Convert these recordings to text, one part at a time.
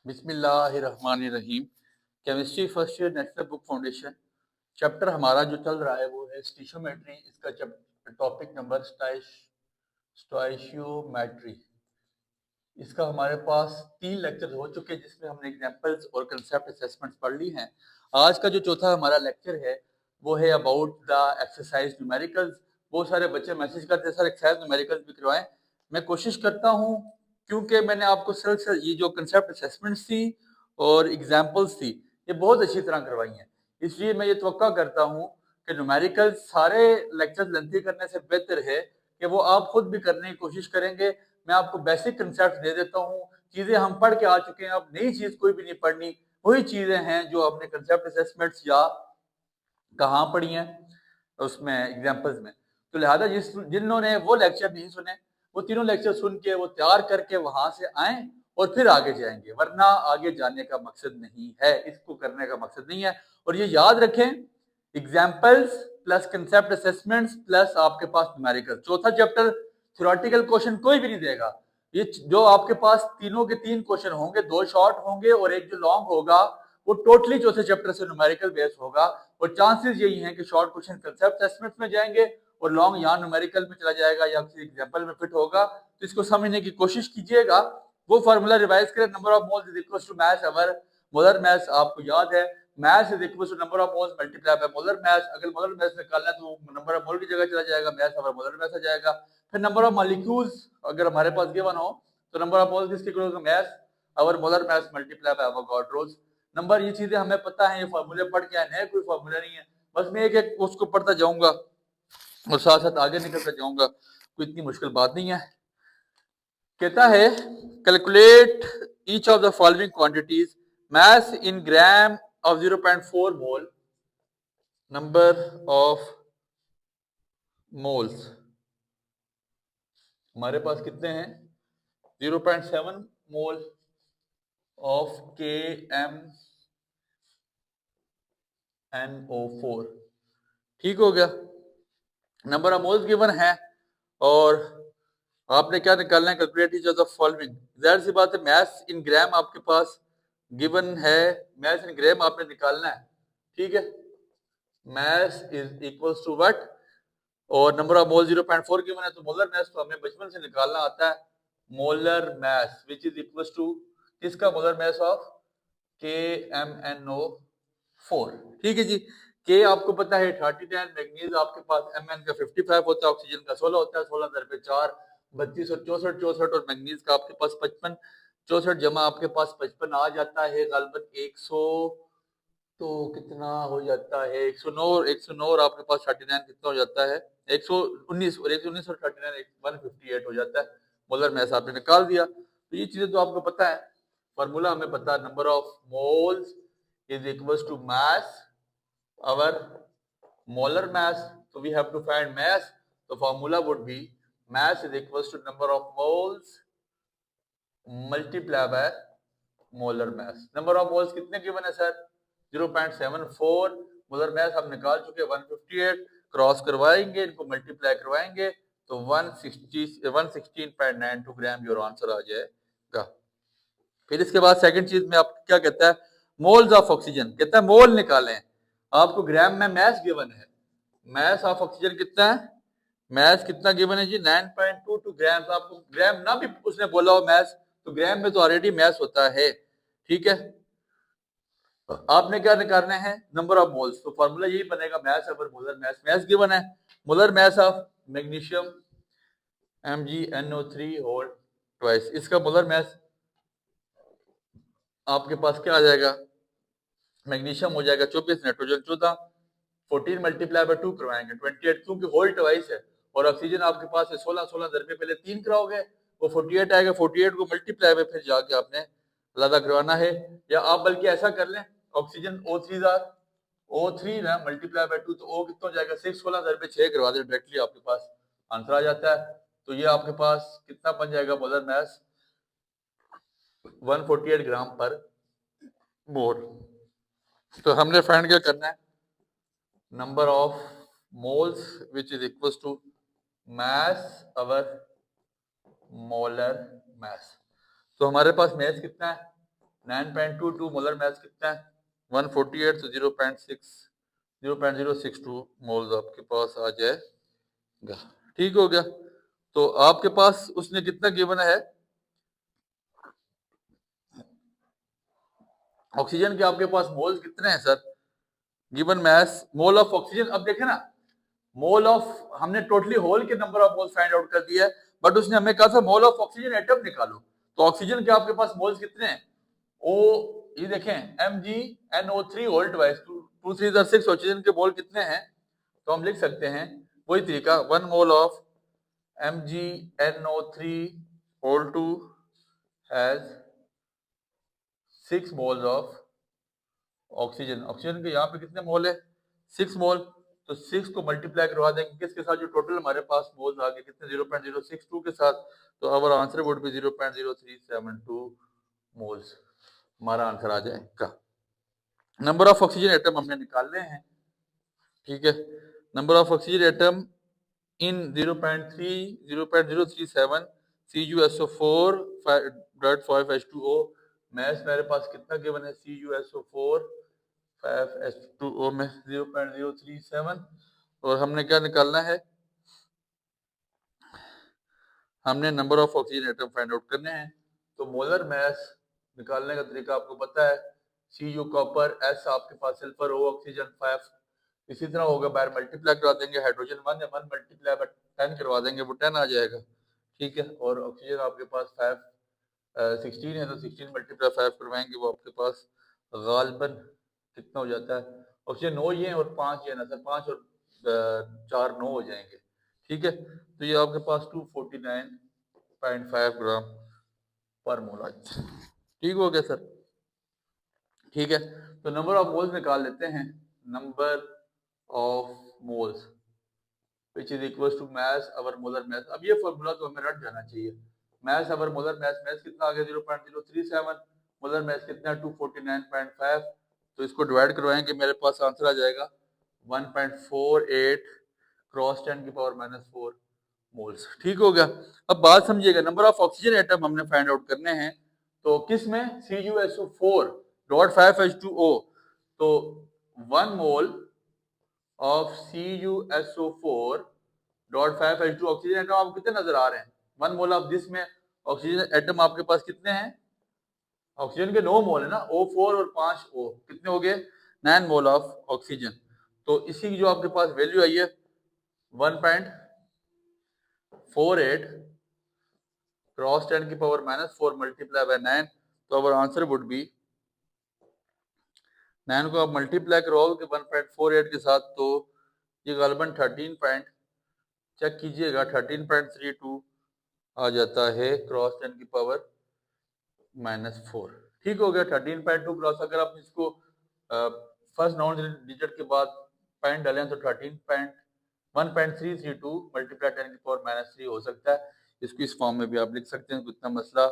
बिस्मिल्लाहिर्रहमानिर्रहीम। Chemistry first year national book foundation. Chapter हमारा जो चल रहा है वो है स्टीशियोमेट्री। इसका टॉपिक नंबर स्टोइशियोमेट्री। इसका हमारे पास 3 लेक्चर हो चुके हैं जिसमें हमने एग्जांपल्स और कंसेप्ट असेसमेंट्स पढ़ ली हैं। आज का जो चौथा हमारा लेक्चर है वो है अबाउट द एक्सरसाइज न्यूमेरिकल्स। बहुत सारे बच्चे मैसेज करते हैं सर एक्सरसाइज न्यूमेरिकल्स भी करवाएं। मैं कोशिश करता हूँ क्योंकि मैंने आपको सिर्फ ये जो कंसेप्ट असेसमेंट्स थी और एग्जाम्पल्स थी ये बहुत अच्छी तरह करवाई हैं, इसलिए मैं ये तवक्का करता हूँ कि न्यूमेरिकल्स सारे लेक्चर लेंथी करने से बेहतर है कि वो आप खुद भी करने की कोशिश करेंगे। मैं आपको बेसिक कंसेप्ट दे देता हूँ, चीजें हम पढ़ के आ चुके हैं, अब नई चीज कोई भी नहीं पढ़नी, वही चीजें हैं जो आपने कंसेप्ट असेसमेंट्स या कहाँ पढ़ी हैं उसमें एग्जाम्पल्स में। तो लिहाजा जिन्होंने वो लेक्चर नहीं सुने वो तीनों लेक्चर सुन के वो तैयार करके वहां से आए और फिर आगे जाएंगे, वरना आगे जाने का मकसद नहीं है, इसको करने का मकसद नहीं है। और ये याद रखें, examples plus concept assessments plus आपके पास न्यूमेरिकल, चौथा चैप्टर थ्योरेटिकल क्वेश्चन कोई भी नहीं देगा। ये जो आपके पास तीनों के 3 क्वेश्चन होंगे, 2 शॉर्ट होंगे और एक जो लॉन्ग होगा, वो टोटली चौथे चैप्टर से न्यूमेरिकल बेस होगा। और चांसेस यही हैं कि शॉर्ट क्वेश्चन कंसेप्ट असेसमेंट में जाएंगे और लॉन्ग यहाँ न्यूमेरिकल में चला जाएगा या किसी एग्जांपल में फिट होगा। तो इसको समझने की कोशिश कीजिएगा। वो फार्मूला रिवाइज करें, number of moles is equal to mass over molar mass. आपको याद है mass is equal to number of moles multiply by molar mass. अगर मोलर मास निकालना है तो नंबर ऑफ मोल की जगह चला जाएगा, मास ओवर मोलर मास आ जाएगा। फिर नंबर ऑफ मॉलिक्यूल्स अगर हमारे पास गिवन हो तो नंबर ऑफ मोल्स किसके इक्वल होगा, मास over molar mass multiply bye Avogadro's number. ये चीजें हमें पता है, ये फार्मूले पढ़ के आए हैं, कोई फार्मूला नहीं है, बस मैं एक एक उसको पढ़ता जाऊंगा और साथ साथ आगे निकलता जाऊंगा, कोई इतनी मुश्किल बात नहीं है। कहता है calculate each of the following quantities, mass in gram of 0.4 mole, number of moles हमारे पास कितने हैं, 0.7 मोल ऑफ KMnO4। ठीक हो गया, नंबर ऑफ मोल्स गिवन है और आपने क्या निकालना है, calculate each of the following. जाहिर सी बात है मैथ्स इन ग्राम आपके पास गिवन है, मैथ्स इन ग्राम आपने निकालना है, ठीक है। Mass is equals to what, और नंबर ऑफ मोल 0.4 गिवन है तो मोलर मैथ्स तो हमें बचपन से निकालना आता है, molar mass which is equals to किसका, मोलर मैथ्स ऑफ KMnO4। ठीक है जी, के आपको पता है 39, मैग्नीज आपके पास Mn का 55 होता है, ऑक्सीजन का 16 होता है, 16 × 4 32 और 64 64 और मैग्नीज का आपके पास 55, 64 जमा आपके पास 55 आ जाता है गालबन 100, तो कितना हो जाता है 109, 109 और आपके पास 39 कितना हो जाता है 119, और 119 और 39 158 हो जाता है। मोलर मैस आपने निकाल दिया। तो ये चीजें तो आपको पता है, फार्मूला हमें पता है, number of moles is equals to mass our molar mass, so we have to find mass, the formula would be mass is equals to number of moles multiply by molar mass। number of moles कितने given है sir, 0.74, molar mass हम निकाल चुके 158, cross करवाएंगे इनको multiply करवाएंगे तो 116.92 ग्राम your answer आ जाएगा। फिर इसके बाद सेकंड चीज में आप क्या कहता है, मोल्स ऑफ ऑक्सीजन, कहता है मोल निकालें। आपको ग्राम में मैस गिवन है, मैस ऑफ ऑक्सीजन कितना है, मैस कितना गिवन है जी 9.22 ग्राम। आपको ग्राम ना भी उसने बोला हो मैस, तो ग्राम में तो ऑलरेडी मैस होता है, ठीक है। आपने क्या निकालना है, नंबर ऑफ मोल्स, तो फॉर्मूला यही बनेगा mass over molar mass. Mass given है, molar mass of magnesium MgNO3 whole twice, इसका मोलर मैस आपके पास क्या आ जाएगा, मैग्नीशियम हो जाएगा 24, नाइट्रोजन 14, 14 मल्टीप्लाई बाय 2 करवाएंगे 28, क्योंकि होल ट्वाइस है और ऑक्सीजन आपके पास है 16, 16 दर में पहले 3 कराओगे वो 48 आएगा, 48 को मल्टीप्लाई बाय फिर जाके आपने अलग करवाना है। या आप बल्कि ऐसा कर लें, ऑक्सीजन O3 ना मल्टीप्लाई बाय 2 तो O कितना हो जाएगा 6, 16 दर में 6 करवा दे, डायरेक्टली आपके पास आंसर आ जाता है। तो ये आपके पास कितना बन जाएगा, मोलर मास 148 ग्राम पर मोल। तो हमने फाइंड क्या करना है, number of moles which is equal to mass over molar mass. तो हमारे पास मास कितना है 9.22 मोलर मास कितना है 148, तो 0.062 मोल्स आपके पास आ जाएगा। ठीक हो गया। तो आपके पास उसने कितना गिवन है ऑक्सीजन के, आपके पास मोल्स कितने हैं sir given mass mole of oxygen. अब देखें ना, मोल ऑफ हमने टोटली होल के number of moles find out कर दिया है, बट उसने हमें कहा था मोल ऑफ ऑक्सीजन एटम निकालो। तो ऑक्सीजन के आपके पास मोल्स कितने हैं, ओ ये देखें MgNO3 होल ट्वाइस 2 3 6 ऑक्सीजन के मोल कितने हैं, तो हम लिख सकते हैं वही तरीका 1 mole of MgNO3 whole 2 has 6 moles of oxygen. Oxygen के यहाँ पे कितने मोल है 6 मोल, तो 6 को मल्टीप्लाई करवा देंगे किसके साथ, जो टोटल हमारे पास मोल्स आ गए कितने 0.062 के साथ, तो our answer would be 0.0372 moles हमारा आंसर आ जाएगा। नंबर ऑफ ऑक्सीजन एटम हमने निकालने हैं, ठीक है। Number of oxygen atom in 0.037 CuSO4.5H2O। Math मेरे पास कितना गिवन है CuSO4 5H2O में 0.037, और हमने क्या निकालना है, हमने number of oxygen atom find out करने हैं। तो मोलर मास निकालने का तरीका आपको पता है, Cu कॉपर, S आपके पास सल्फर, O ऑक्सीजन 5, इसी तरह होगा, बाहर मल्टीप्लाई करवा देंगे, हाइड्रोजन 1 है 1 मल्टीप्लाई बाय 10 करवा देंगे वो 10 आ जाएगा, ठीक है। और ऑक्सीजन आपके पास 16 है, तो 16 मल्टीप्लाई 5 करवाएंगे, वो आपके पास गालबन कितना हो जाता है, ऑक्सीजन 9 ये है और 5 ये है ना सर, 5 और 4 9 हो जाएंगे, ठीक है। तो ये आपके पास 249.5 ग्राम पर मोल, ठीक हो गया सर, ठीक है। तो नंबर ऑफ मोल्स निकाल लेते हैं, number of moles which is equal to mass over molar mass. अब ये फॉर्मूला तो हमें रट जाना चाहिए, मास अवर मोलर मास, मास कितना आ गया 0.037, मोलर मास कितना 249.5, तो इसको डिवाइड करवाएंगे मेरे पास आंसर आ जाएगा 1.48 क्रॉस 10 की पावर -4 मोल्स, ठीक हो गया। अब बात समझिएगा, नंबर ऑफ ऑक्सीजन एटम हमने फाइंड आउट करने हैं, तो किस में CuSO4.5H2O, तो 1 mole of CuSO4.5H2 oxygen atom आपको कितने नजर आ रहे हैं, 1 मोल ऑफ दिस में ऑक्सीजन एटम आपके पास कितने हैं, ऑक्सीजन के 9 मोल है ना, O4 और 5 O कितने हो गए 9 मोल ऑफ ऑक्सीजन। तो इसी की जो आपके पास वैल्यू आई है 1.48 क्रॉस 10 की पावर -4 मल्टीप्लाई बाय 9, तो अवर आंसर वुड बी 9 को आप मल्टीप्लाई करोगे 1.48 के साथ, तो ये गालबन 13 पॉइंट चेक कीजिएगा 13.32 आ जाता है क्रॉस 10 की पावर -4, ठीक हो गया। 13.2 क्रॉस, अगर आप इसको फर्स्ट नॉन डिजिट के बाद पॉइंट डालें तो 1.332 मल्टीप्लाई 10 की पावर -3 हो सकता है, इसको इस फॉर्म में भी आप लिख सकते हैं, इतना मसला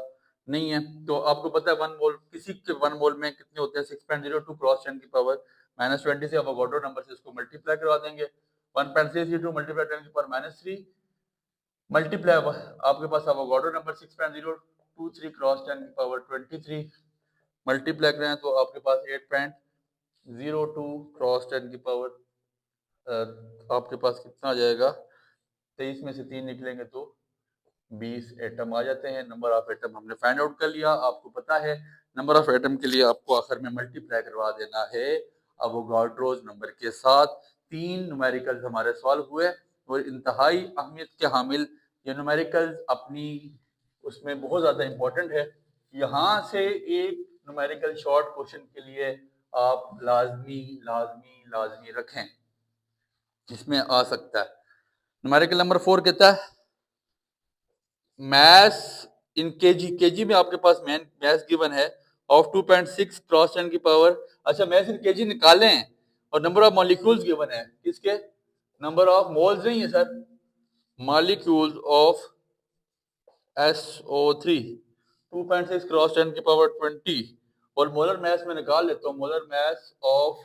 नहीं है। तो आपको पता है 1 मोल, किसी के 1 मोल में कितने होते हैं 6.02 क्रॉस 10 की पावर -20 से अवोगाड्रो नंबर से इसको मल्टीप्लाई करवा देंगे, 1.332 मल्टीप्लाई 10 की पावर -3 मल्टीप्लाई आपके पास अवोगाड्रो नंबर 6.023 क्रॉस 10 की पावर 23 मल्टीप्लाई करें तो आपके पास 8.02 क्रॉस 10 की पावर आपके पास कितना आ जाएगा, 23 में से 3 निकलेंगे तो 20 एटम आ जाते हैं। नंबर ऑफ एटम हमने फाइंड आउट कर लिया, आपको पता है नंबर ऑफ एटम के लिए आपको आखिर में मल्टीप्लाई करवा देना है अवोगाड्रोज नंबर के साथ। 3 न्यूमेरिकल्स हमारे सॉल्व हुए और इंतहाई अहमियत के हामिल ये न्यूमेरिकल्स अपनी उसमें बहुत ज़्यादा इंपॉर्टेंट है। यहाँ से एक न्यूमेरिकल शॉर्ट क्वेश्चन के लिए आप लाजमी लाजमी लाजमी रखें, जिसमें आ सकता है। न्यूमेरिकल नंबर 4 कहता है मैस इन केजी में आपके पास मैस गिवन है ऑफ 2.6 क्रॉस 10 की पावर, अच्छा मैस इन केजी निकालें और नंबर ऑफ मॉलिक्यूल्स गिवन है, किसके, नंबर ऑफ मोल्स नहीं है sir, molecules of SO3 2.6 cross 10 की पावर 20, और मोलर मास में निकाल लेता हूँ, मोलर मास ऑफ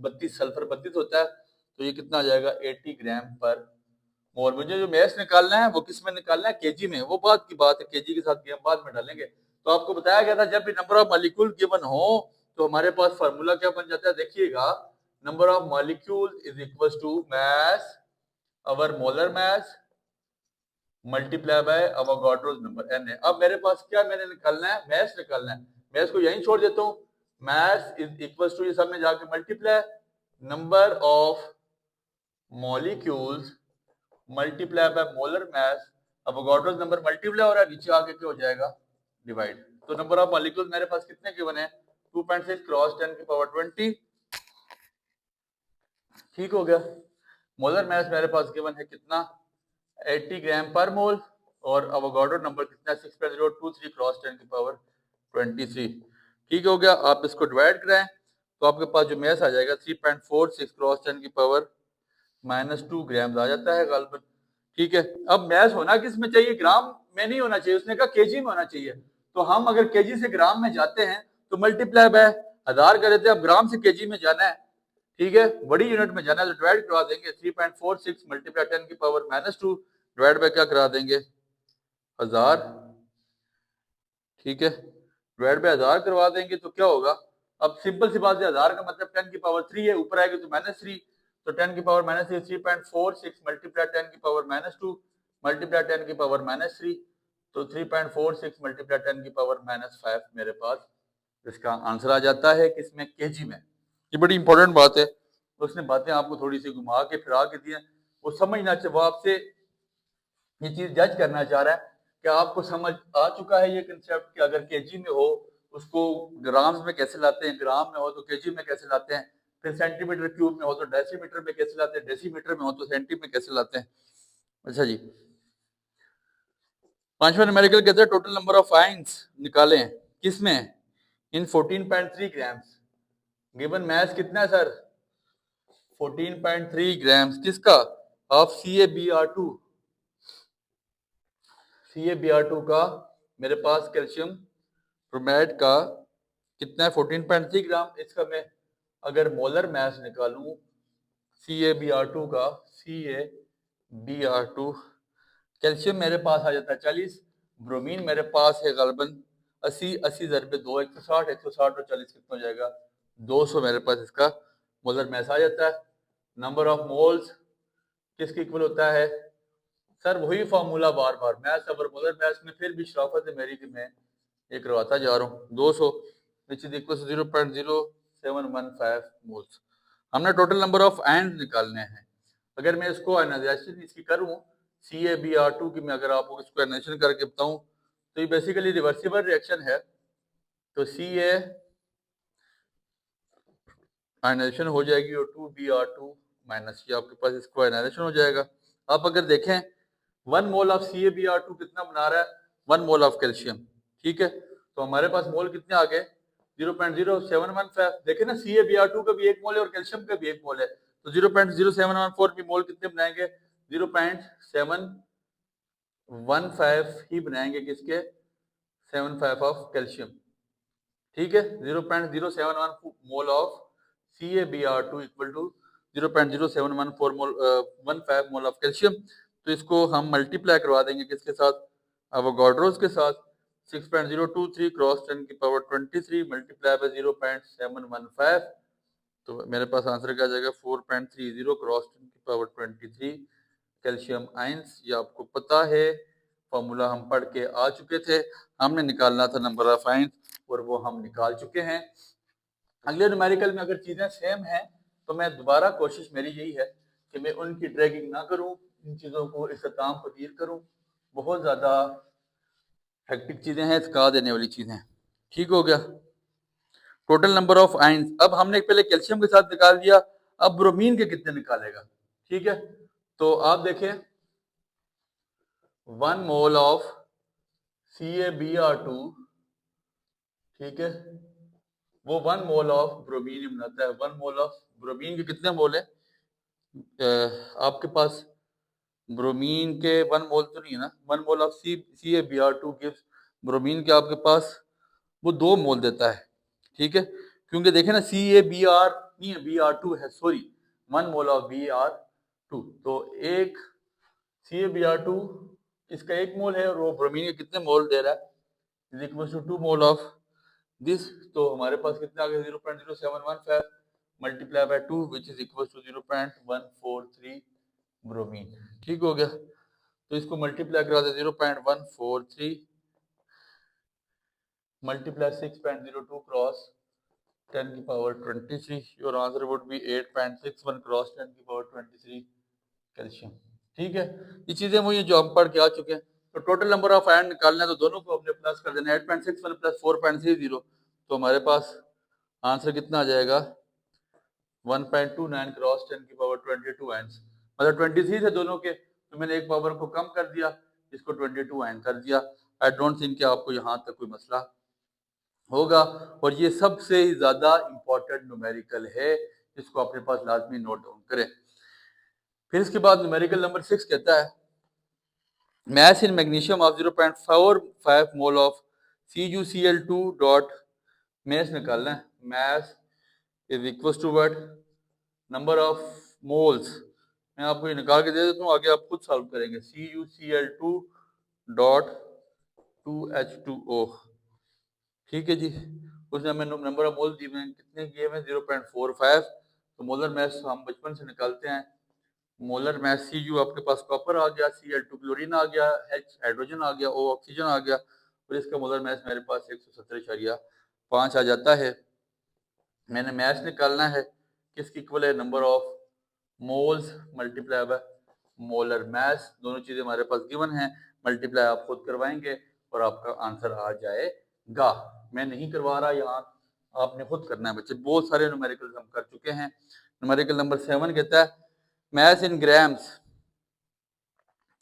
32 सल्फर 32 होता है, तो ये कितना आ जाएगा 80 ग्राम पर मोल। मुझे जो मैथ्स निकालना है वो किस में निकालना है, केजी में, वो बात की बात है, केजी के साथ हम बाद में डालेंगे। तो आपको बताया गया था जब भी नंबर ऑफ मॉलिक्यूल गिवन हो तो हमारे पास फार्मूला क्या बन जाता है, देखिएगा, number of molecule is equal to mass, over molar mass, multiply by Avogadro's number N है। अब मेरे पास क्या मैंने निकालना है, मैथ्स निकालना है। मैथ्स को यहीं छोड़ देता हूँ, मास इज इक्वल टू ये सब में जाके multiply number of molecules multiply by molar mass, Avogadro's number multiply हो रहा है, नीचे आके क्या हो जाएगा, डिवाइड। तो नंबर ऑफ मॉलिक्यूल्स मेरे पास कितने गिवन है, 2.6 क्रॉस 10 की पावर 20, ठीक हो गया। मोलर मास मेरे पास गिवन है कितना, 80 ग्राम पर मोल, और अवोगाड्रो नंबर कितना, 6.023 क्रॉस 10 की पावर 23, ठीक हो गया। आप इसको डिवाइड कराएं तो आपके पास जो मास आ जाएगा 3.46 क्रॉस 10 की पावर -2 ग्राम आ जाता है गालबन, ठीक है। अब मैस होना किस में चाहिए, ग्राम में नहीं होना चाहिए, उसने कहा केजी में होना चाहिए। तो हम अगर केजी से ग्राम में जाते हैं तो मल्टीप्लाई बाय 1000 कर देते हैं। अब ग्राम से केजी में जाना है, ठीक है, बड़ी यूनिट में जाना है तो डिवाइड करवा देंगे, 3.46 मल्टीप्लाई 10 की पावर -2 डिवाइड बाय क्या करा देंगे, 1000, ठीक है, डिवाइड बाय 1000 करवा देंगे तो क्या होगा। अब सिंपल सी बात है, 1000 का मतलब 10 की पावर 3 है, ऊपर आएगी तो -3, तो 10 की पावर -3, 3.46 मल्टीप्लाई 10 की पावर -2 मल्टीप्लाई 10 की पावर -3, तो 3.46 मल्टीप्लाई 10 की पावर -5 मेरे पास इसका आंसर आ जाता है, किसमें, केजी में। ये बड़ी इंपॉर्टेंट बात है, उसने बातें आपको थोड़ी सी घुमा के फिरा के दी हैं, वो समझना चाहिए, वो आपसे ये चीज जज करना चाह रहा है कि आपको समझ आ चुका है ये कंसेप्ट कि अगर केजी में हो उसको ग्राम्स में कैसे लाते हैं, ग्राम में हो तो केजी में कैसे लाते हैं, फिर सेंटीमीटर क्यूब में हो तो डेसीमीटर में कैसे लाते हैं, डेसीमीटर में हो तो सेंटी में कैसे लाते हैं। अच्छा जी, पांचवा न्यूमेरिकल कहते हैं टोटल नंबर ऑफ आयंस निकालें, किसमें, इन 14.3 ग्राम्स। गिवन मास कितना है सर, 14.3 ग्राम्स, किसका, ऑफ CaBr2, CaBr2 का मेरे पास कैल्शियम ब्रोमाइड का कितना है, 14.3 ग्राम। इसका मैं अगर मोलर मास निकालूं CaBr2 का, CaBr2, कैल्शियम मेरे पास आ जाता है 40, ब्रोमीन मेरे पास है गालबन 80, 80 ज़रबे 2 160, 160 और 40 कितना हो जाएगा, 200 मेरे पास इसका मोलर मास आ जाता है। नंबर ऑफ मोल्स किसके इक्वल होता है, सर वही फॉर्मूला बार बार, मैथ्स और मोलर मास में फिर भी शराफत है मेरी कि मैं ये करवाता जा रहा हूँ, 200 which is equal to 0.0715 moles. हमने टोटल नंबर ऑफ आयंस निकालने हैं। अगर मैं इसको एनालाइजेशन इसकी करूँ CaBr2 की, मैं अगर आपको इसको एनालाइजेशन करके बताऊँ तो ये बेसिकली रिवर्सिबल रिएक्शन है। तो Ca आयनाइजेशन हो जाएगी और 2Br2 माइनस, ये आपके पास इसको आयनाइजेशन हो जाएगा। आप अगर देखें 1 मोल ऑफ CaBr2 कितना बना रहा है, 1 मोल ऑफ कैल्शियम, ठीक है। तो हमारे पास मोल कितने आ गए, 0.0715। देखें ना, CaBr2 का भी 1 मोल है और कैल्शियम का भी 1 मोल है, तो 0.0714 भी मोल कितने बनाएंगे, 0.715 ही बनाएंगे, किसके, 75 ऑफ कैल्शियम, ठीक है। 0.071 mole of CaBr2 equal to 0.0714 mole 15 mole of calcium. तो इसको हम मल्टीप्लाई करवा देंगे किसके साथ, अवोगाड्रोस के साथ, 6.023 क्रॉस 10 की पावर 23 मल्टीप्लाई बाय 0.715, तो मेरे पास आंसर क्या आ जाएगा, 4.30 क्रॉस 10 की पावर 23 कैल्शियम आयंस। ये आपको पता है, फॉर्मूला हम पढ़ के आ चुके थे, हमने निकालना था नंबर ऑफ आयंस और वो हम निकाल चुके हैं। अगले न्यूमेरिकल में अगर चीजें सेम हैं तो मैं दोबारा कोशिश मेरी यही है कि मैं उनकी ड्रैगिंग ना करूं, इन चीजों को इख्तिताम पजीर करूं। बहुत ज्यादा हेक्टिक चीजें हैं, थका देने वाली चीजें, ठीक हो गया। टोटल नंबर ऑफ आयंस, अब हमने पहले कैल्शियम के साथ निकाल दिया, अब ब्रोमीन के कितने निकालेगा, ठीक है। तो आप देखें 1 मोल ऑफ CaBr2, ठीक है, वो 1 मोल ऑफ ब्रोमीन बनाता है। 1 मोल ऑफ ब्रोमीन के कितने मोल है, आपके पास ब्रोमीन के 1 मोल तो नहीं है ना, 1 mole of CaBr2 gives bromine के आपके पास वो 2 मोल देता है, ठीक है। क्योंकि देखें ना CaBr नहीं है, Br2 है, सॉरी, 1 मोल ऑफ Br2, तो एक CaBr2 इसका 1 मोल है और वो ब्रोमीन के कितने मोल दे रहा है, is equal to 2 mole of this. तो हमारे पास कितना आ गया 0.0715 multiply by 2 which is equal to 0.143 bromine. ठीक हो गया, तो इसको मल्टीप्लाई करा दे 0.143 मल्टीप्लाई 6.02 क्रॉस 10 की power 23, your answer would B 8.61 cross 10 की पावर 23 कैल्शियम। ठीक है, ये चीजें वो ये जो हम पढ़ के आ चुके हैं। तो टोटल नंबर ऑफ आयन निकालना है तो दोनों को अपने प्लस कर देना, 8.61 प्लस 4.30, तो हमारे पास आंसर कितना आ जाएगा 1.29 क्रॉस 10 की पावर 22 आयन्स, मतलब 23 थे दोनों के, तो मैंने एक पावर को कम कर दिया, इसको 22 आयन कर दिया। आई डोंट थिंक कि आपको यहाँ तक कोई मसला होगा, और ये सबसे ज्यादा इंपॉर्टेंट न्यूमेरिकल है, इसको अपने पास लाजमी नोट डाउन करें। फिर इसके बाद न्यूमेरिकल नंबर 6 कहता है mass in magnesium of 0.45 mole of CuCl2 dot mass निकालना है, mass is equals to what number of moles, मैं आपको ये निकाल के दे देता हूँ, आगे आप खुद सॉल्व करेंगे। CuCl2 dot 2H2O, ठीक है जी। उसने हमें नंबर ऑफ मोल दिए हैं, कितने किए हैं 0.45, तो मोलर मैस हम बचपन से निकालते हैं। मोलर मैस Cu आपके पास कॉपर आ गया, Cl2 क्लोरीन आ गया, H हाइड्रोजन आ गया, O ऑक्सीजन आ गया, और इसका मोलर मैस मेरे पास 170.5 आ जाता है। मैंने मैस निकालना है, किसकी इक्वल है number of moles multiply by molar mess, दोनों चीजें हमारे पास गिवन हैं, मल्टीप्लाई आप खुद करवाएंगे और आपका आंसर आ जाएगा। मैं नहीं करवा रहा, यहाँ आपने खुद करना है बच्चे। बहुत सारे न्यूमेरिकल्स हम कर चुके हैं। न्यूमेरिकल नंबर 7 कहता है मैस इन ग्राम्स,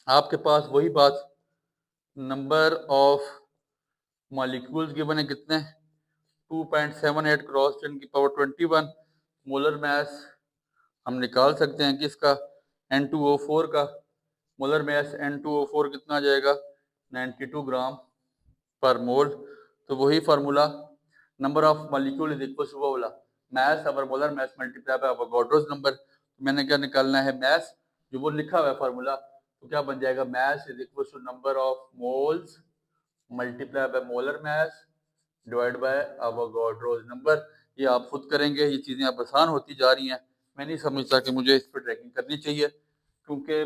आपके पास वही बात, नंबर ऑफ मॉलिक्यूल्स गिवन है कितने 2.78 क्रॉस 10 की पावर 21, मोलर मैस हम निकाल सकते हैं कि इसका N2O4 का मोलर मैस N2O4 कितना आ जाएगा 92 ग्राम पर मोल। तो वही formula number of molecule is equal to वाला mass over molar mass multiply by Avogadro's number. मैंने क्या निकालना है मैस, जो वो लिखा हुआ है फार्मूला, तो क्या बन जाएगा mass is equal to number of moles multiply by molar mass divide by Avogadro's number. ये आप खुद करेंगे, ये चीज़ें आप आसान होती जा रही हैं। मैं नहीं समझता कि मुझे इस पर ट्रैकिंग करनी चाहिए, क्योंकि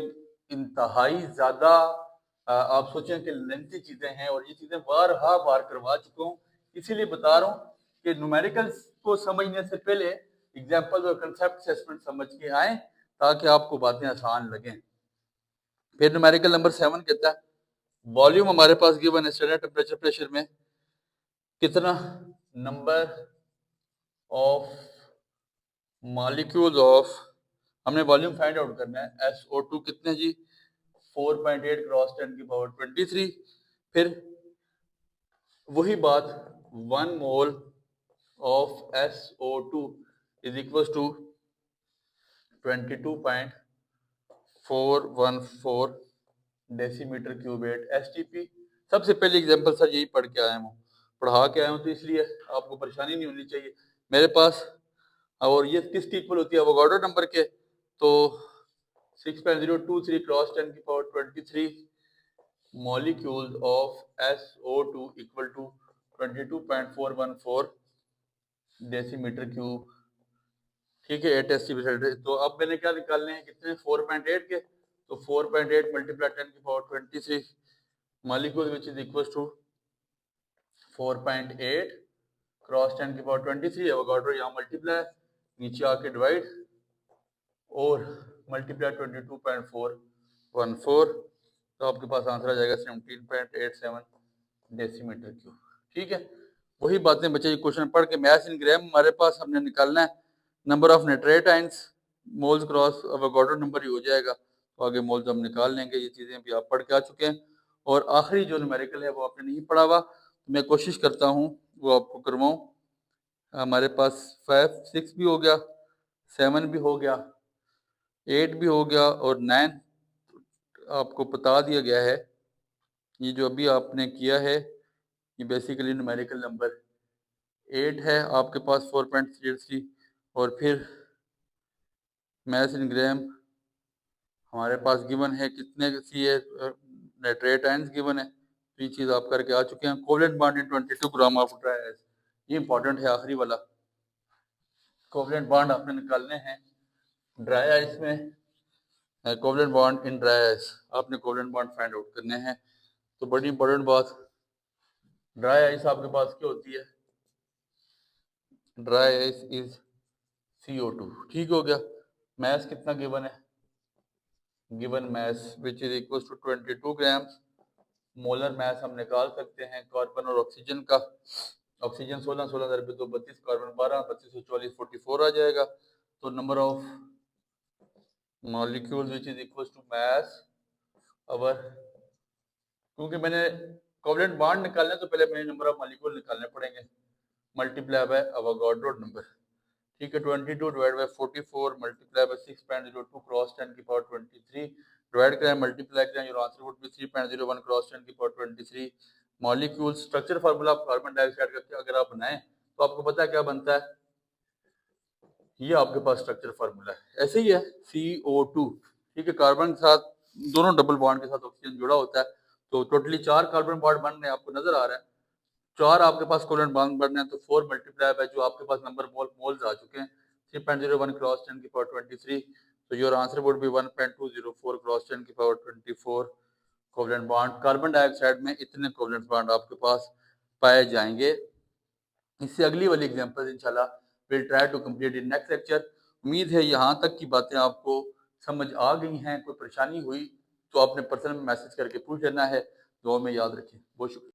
इंतहाई ज़्यादा आप सोचें कि लेंथी चीज़ें हैं, और ये चीज़ें बार करवा चुका हूँ, इसीलिए बता रहा हूँ कि न्यूमेरिकल्स को समझने से पहले एग्जाम्पल और कंसेप्ट असेसमेंट समझ के आए, ताकि आपको बातें आसान लगें। फिर न्यूमेरिकल नंबर 7 कहता है वॉल्यूम हमारे पास गिवन है स्टैंडर्ड टेम्परेचर प्रेशर में कितना नंबर ऑफ मॉलिक्यूल्स ऑफ, हमने वॉल्यूम फाइंड आउट करना है, SO2 कितने जी 4.8 क्रॉस 10 की पावर 23। फिर वही बात 1 mole of SO2 is equal to 22.414 decimetre cubed STP। सबसे पहले एग्जांपल सर यही पढ़ के आया हूँ, पढ़ा के आया हूँ, तो इसलिए आपको परेशानी नहीं होनी चाहिए मेरे पास। और ये किसकी इक्वल होती है अवोगाड्रो नंबर के, तो 6.023 क्रॉस 10 की power 23 molecules of SO2 equal to 22.414 decimetre cube. ठीक है, 8 STP। तो अब मैंने क्या निकालने हैं कितने 4.8 के, तो 4.8 मल्टीप्लाई 10 की power 23 molecule which is equal to 4.8 cross 10 की पावर 23, एवोगाड्रो यहाँ मल्टीप्लाई, नीचे आके डिवाइड और मल्टीप्लाई 22.414, तो आपके पास आंसर आ जाएगा 17.87 डेसीमीटर क्यूब। ठीक है, वही बातें बच्चे क्वेश्चन पढ़ के मैथ इन ग्राम हमारे पास हमने निकालना है, number of nitrate ions moles cross Avogadro number ही हो जाएगा, तो आगे मोल्स हम निकाल लेंगे। ये चीज़ें भी आप पढ़ के आ चुके हैं। और आखिरी जो न्यूमेरिकल है वो आपने नहीं पढ़ा हुआ, तो मैं कोशिश करता हूँ वो आपको करवाऊँ। हमारे पास 5 6 भी हो गया, 7 भी हो गया, 8 भी हो गया, और 9 आपको बता दिया गया है। ये जो अभी आपने किया है ये बेसिकली न्यूमेरिकल नंबर 8 है आपके पास 4.33, और फिर मैथ इन ग्राम हमारे पास गिवन है कितने सी नाइट्रेट आयंस गिवन है, तो ये चीज़ आप करके आ चुके हैं। Covalent bond in 22 gram of dry ice, ये इंपॉर्टेंट है आखिरी वाला। कोवलेंट बॉन्ड आपने निकालने हैं ड्राई आइस में, covalent bond in dry ice आपने कोवलेंट बॉन्ड फाइंड आउट करने हैं। तो बड़ी इंपॉर्टेंट बात, ड्राई आइस आपके पास क्या होती है, ड्राई आइस इज CO2, ठीक हो गया। मैस कितना गिवन है, given mass which is equal to 22 grams. Molar mass हम निकाल सकते हैं कार्बन और ऑक्सीजन का। ऑक्सीजन 16 16 दर पे 2 32, कार्बन 12 32 44 44 आ जाएगा। तो number of molecules which is equal to mass over, क्योंकि मैंने कोवलेंट बॉन्ड निकालने तो पहले मैंने नंबर ऑफ मॉलिक्यूल निकालने पड़ेंगे, मल्टीप्लाई बाय अवोगाड्रो नंबर, ठीक है। 22 divide by 44 multiply by 6.02 cross 10 की पावर 23 डिवाइड करें मल्टीप्लाई करें, your answer would B 3.01 cross 10 की power 23 molecule. Structure formula carbon dioxide का अगर आप बनाएं तो आपको पता है क्या बनता है, ये आपके पास स्ट्रक्चर फार्मूला है, ऐसे ही है CO2, ठीक है। कार्बन के साथ दोनों डबल बॉन्ड के साथ ऑक्सीजन जुड़ा होता है, तो टोटली 4 कार्बन बॉन्ड बन रहे हैं, आपको नजर आ रहा है। 4 आपके पास कोवलेंट बॉन्ड बन रहे हैं, तो 4 मल्टीप्लाई बाय जो आपके पास नंबर मोल्स आ चुके हैं 3.01 क्रॉस 10 की पावर 23, तो your answer would B 1.204 cross 10 की power 24 covalent bond. Carbon dioxide में इतने कोवलेंट बॉन्ड आपके पास पाए जाएंगे। इससे अगली वाली एग्जांपल इंशाल्लाह will try to complete in next lecture. उम्मीद है यहाँ तक की बातें आपको समझ आ गई हैं। कोई परेशानी हुई तो आपने पर्सनल में मैसेज करके पूछ लेना है। दुआ में याद रखें। बहुत शुक्रिया।